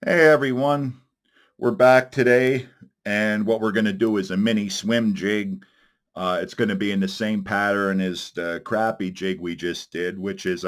Hey everyone, we're back today, and what we're going to do is a mini swim jig. It's going to be in the same pattern as the crappy jig we just did, which is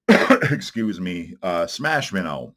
excuse me, smash minnow.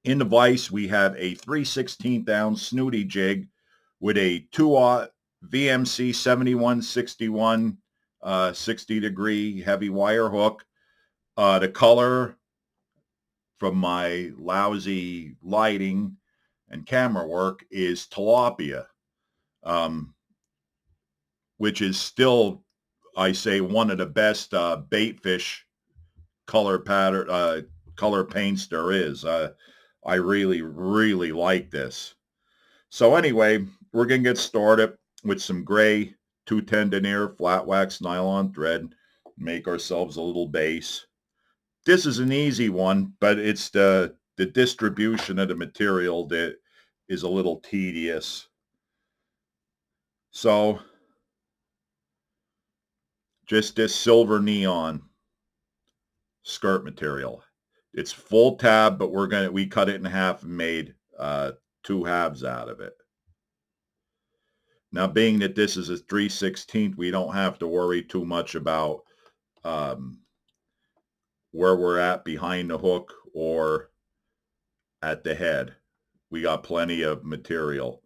In the vise, we have a 3/16 ounce Snootie jig with a 2-aught VMC 7161 60-degree heavy wire hook. The color from my lousy lighting and camera work is tilapia, um, which is still, I say, one of the best bait fish color pattern color paints there is. I really, really like this. So anyway, we're gonna get started with some gray 210 denier flat wax nylon thread. Make ourselves a little base. This is an easy one, but it's the distribution of the material that is a little tedious. So just this silver neon skirt material. It's full tab, but we cut it in half and made two halves out of it. Now, being that this is a 3/16, we don't have to worry too much about um, where we're at behind the hook or at the head. We got plenty of material.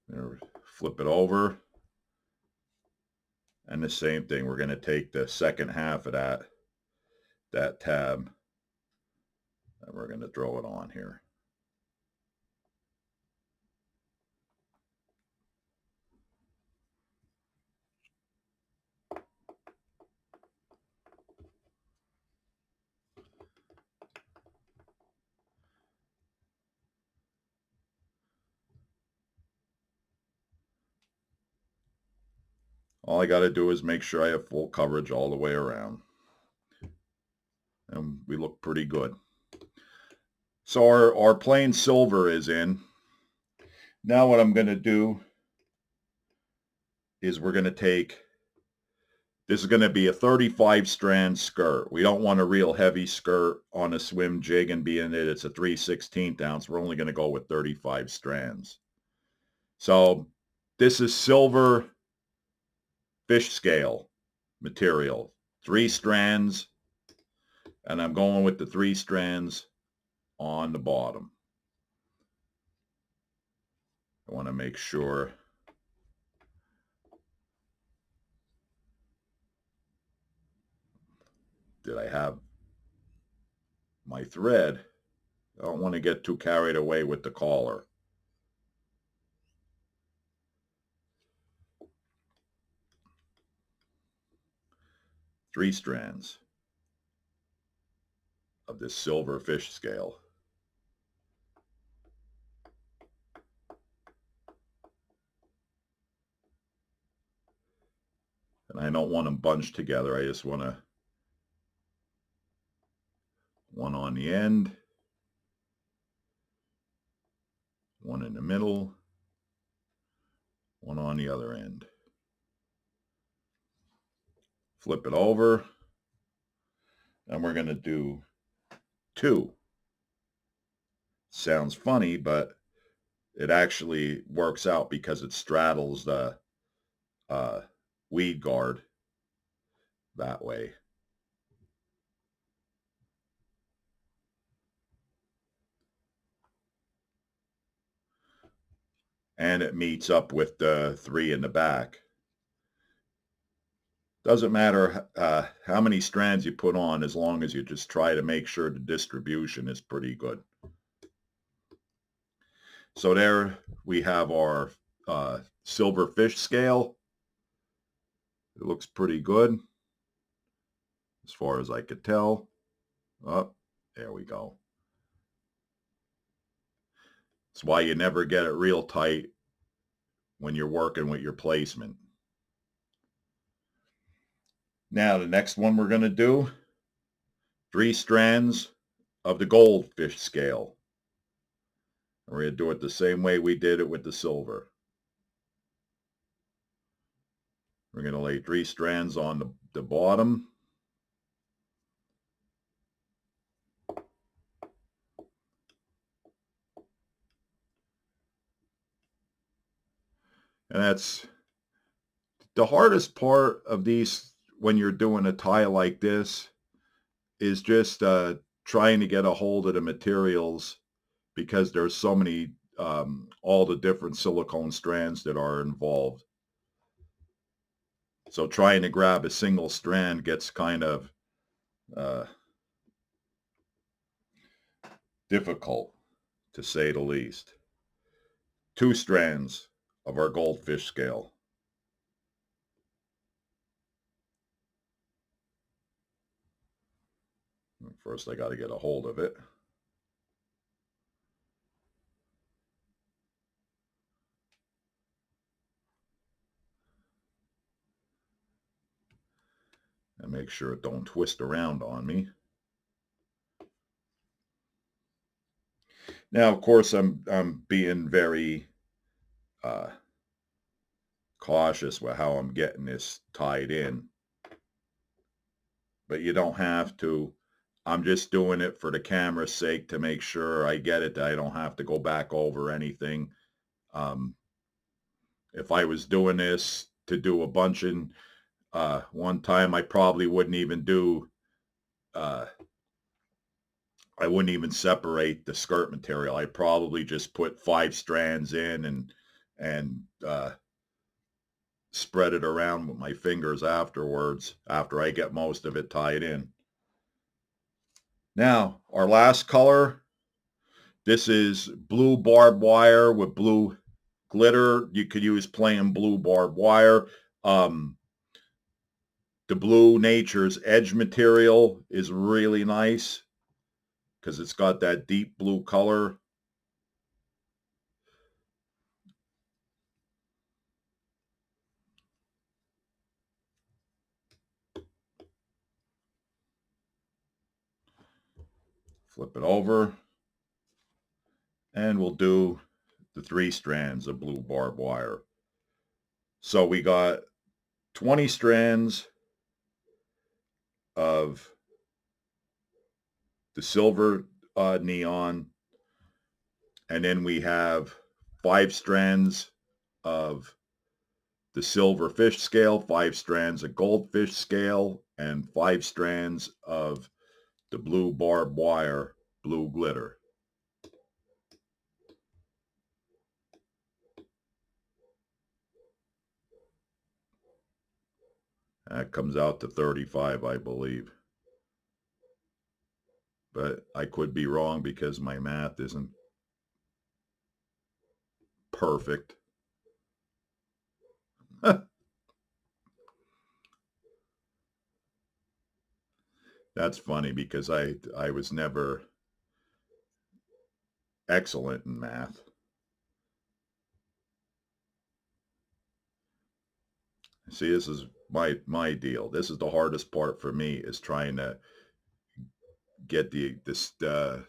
There, flip it over. And the same thing, we're going to take the second half of that tab and we're going to throw it on here. All I got to do is make sure I have full coverage all the way around. And we look pretty good. So our plain silver is in. Now what I'm going to do is we're going to take, this is going to be a 35 strand skirt. We don't want a real heavy skirt on a swim jig, and being that it's a 3/16 ounce, we're only going to go with 35 strands. So this is silver fish scale material, 3 strands, and I'm going with the 3 strands on the bottom. I want to make sure that I have my thread. I don't want to get too carried away with the collar. Three strands of this silver fish scale. And I don't want them bunched together. I just want to one on the end, one in the middle, one on the other end. Flip it over, and we're going to do 2. Sounds funny, but it actually works out because it straddles the weed guard that way. And it meets up with the 3 in the back. Doesn't matter how many strands you put on, as long as you just try to make sure the distribution is pretty good. So there we have our silver fish scale. It looks pretty good as far as I could tell. Oh, there we go. That's why you never get it real tight when you're working with your placement. Now the next one we're going to do, 3 strands of the goldfish scale. And we're going to do it the same way we did it with the silver. We're going to lay 3 strands on the bottom. And that's the hardest part of these when you're doing a tie like this is just trying to get a hold of the materials because there's so many, all the different silicone strands that are involved. So trying to grab a single strand gets kind of uh, difficult, to say the least. 2 strands of our goldfish scale. First, I got to get a hold of it. And make sure it don't twist around on me. Now, of course, I'm being very uh, cautious with how I'm getting this tied in, but you don't have to. I'm just doing it for the camera's sake to make sure I get it, that I don't have to go back over anything. Um, if I was doing this to do a bunching one time, I probably wouldn't even do I wouldn't even separate the skirt material. I probably just put 5 strands in and spread it around with my fingers afterwards after I get most of it tied in. Now, our last color, this is blue barbed wire with blue glitter. You could use plain blue barbed wire. The Blue Nature's edge material is really nice because it's got that deep blue color. Flip it over and we'll do the 3 strands of blue barbed wire. So we got 20 strands of the silver neon, and then we have 5 strands of the silver fish scale, 5 strands of goldfish scale, and 5 strands of the blue barbed wire blue glitter. That comes out to 35, I believe. But I could be wrong because my math isn't perfect. That's funny because I was never excellent in math. See, this is my deal. This is the hardest part for me, is trying to get a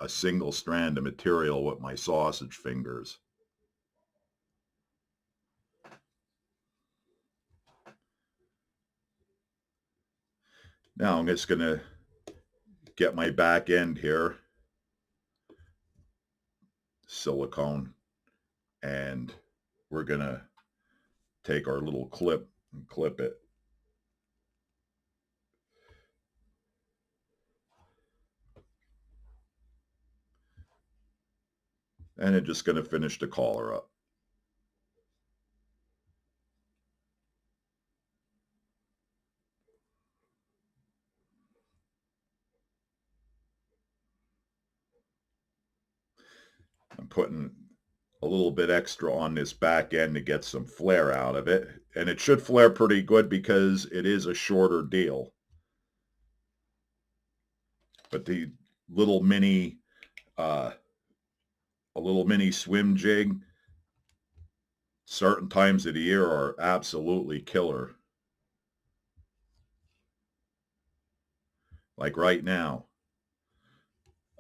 single strand of material with my sausage fingers. Now I'm just gonna get my back end here, silicone, and we're gonna take our little clip and clip it. And I'm just gonna finish the collar up. I'm putting a little bit extra on this back end to get some flare out of it. And it should flare pretty good because it is a shorter deal. But the little mini, a little mini swim jig, certain times of the year are absolutely killer. Like right now,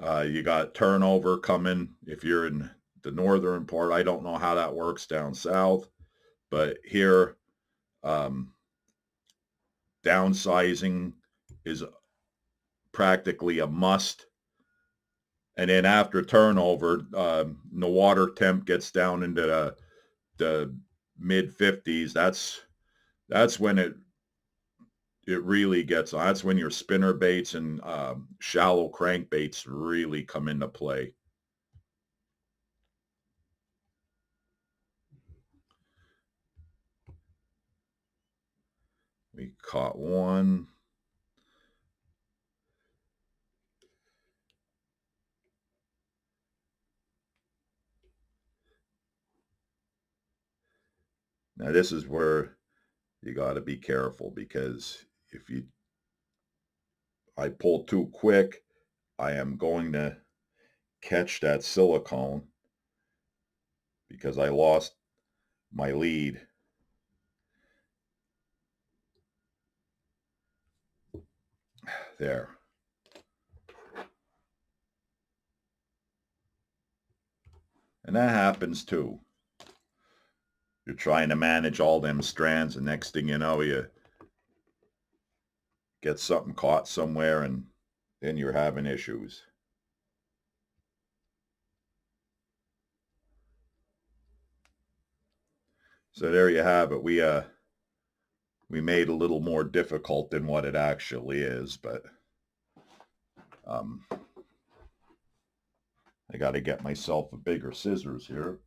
you got turnover coming. If you're in the northern part, I don't know how that works down south, but here, downsizing is practically a must. And then after turnover, the water temp gets down into the mid 50s, that's when it really gets on. That's when your spinner baits and shallow crankbaits really come into play. We caught one. Now this is where you got to be careful, because if I pull too quick, I am going to catch that silicone because I lost my lead. There. And that happens too. You're trying to manage all them strands, and next thing you know, you get something caught somewhere, and then you're having issues. So there you have it. We made a little more difficult than what it actually is, but I got to get myself a bigger scissors here.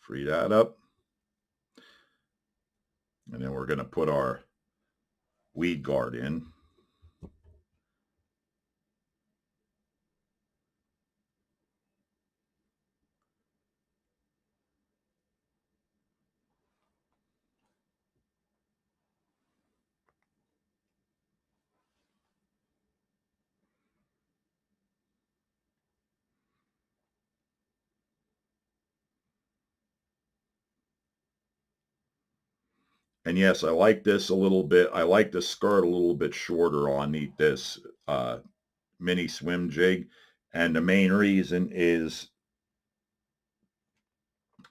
Free that up. And then we're going to put our weed guard in. And yes, I like this a little bit. I like the skirt a little bit shorter on this mini swim jig. And the main reason is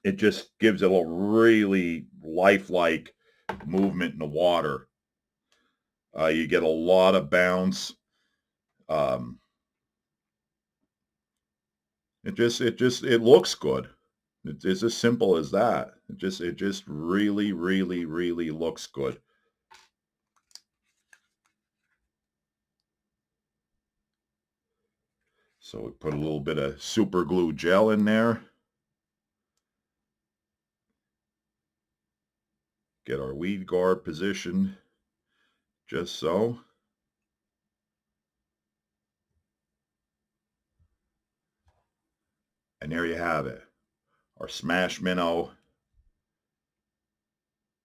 it just gives it a really lifelike movement in the water. You get a lot of bounce. It looks good. It's as simple as that. It just really, really, really looks good. So we put a little bit of super glue gel in there. Get our weed guard positioned just so. And there you have it. Our Smash Minnow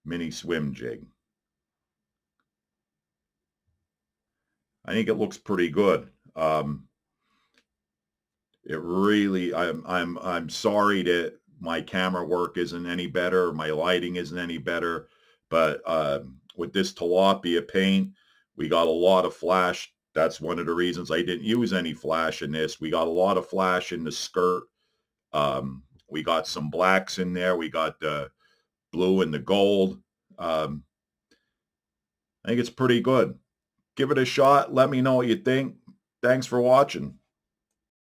mini swim jig. I think it looks pretty good. It really, I'm sorry that my camera work isn't any better, my lighting isn't any better, but with this tilapia paint, we got a lot of flash. That's one of the reasons I didn't use any flash in this. We got a lot of flash in the skirt. We got some blacks in there. We got the blue and the gold. I think it's pretty good. Give it a shot. Let me know what you think. Thanks for watching.